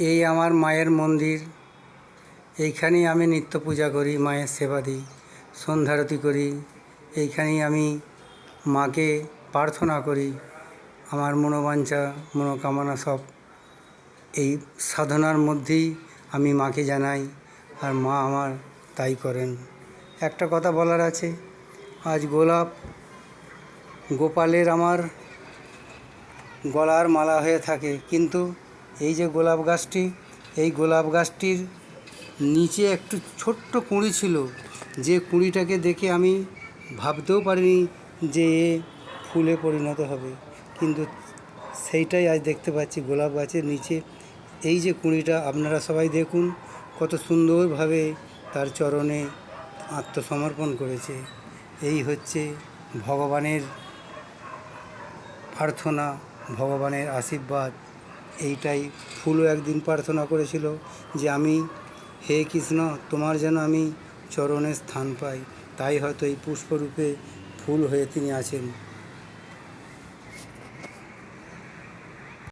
এই আমার মায়ের মন্দির। এইখানেই আমি নিত্য পূজা করি, মায়ের সেবা দিই, সন্ধ্যারতি করি। এইখানেই আমি মাকে প্রার্থনা করি। আমার মনোবাঞ্ছা মনোকামনা সব এই সাধনার মধ্যেই আমি মাকে জানাই, আর মা আমার তাই করেন। একটা কথা বলার আছে, আজ গোপালের আমার গলার মালা হয়ে থাকে, কিন্তু এই যে গোলাপ গাছটি, এই গোলাপ গাছটির নিচে একটু ছোট্ট কুঁড়ি ছিল, যে কুঁড়িটাকে দেখে আমি ভাবতেও পারিনি যে এ ফুলে পরিণত হবে, কিন্তু সেইটাই আজ দেখতে পাচ্ছি গোলাপ গাছের নিচে। এই যে কুঁড়িটা, আপনারা সবাই দেখুন কত সুন্দরভাবে তার চরণে আত্মসমর্পণ করেছে। এই হচ্ছে ভগবানের প্রার্থনা, ভগবানের আশীর্বাদ। এইটাই ফুলও একদিন প্রার্থনা করেছিল যে আমি, হে কৃষ্ণ, তোমার যেন আমি চরণে স্থান পাই। তাই হয়তো এই পুষ্পরূপে ফুল হয়ে তিনি আছেন।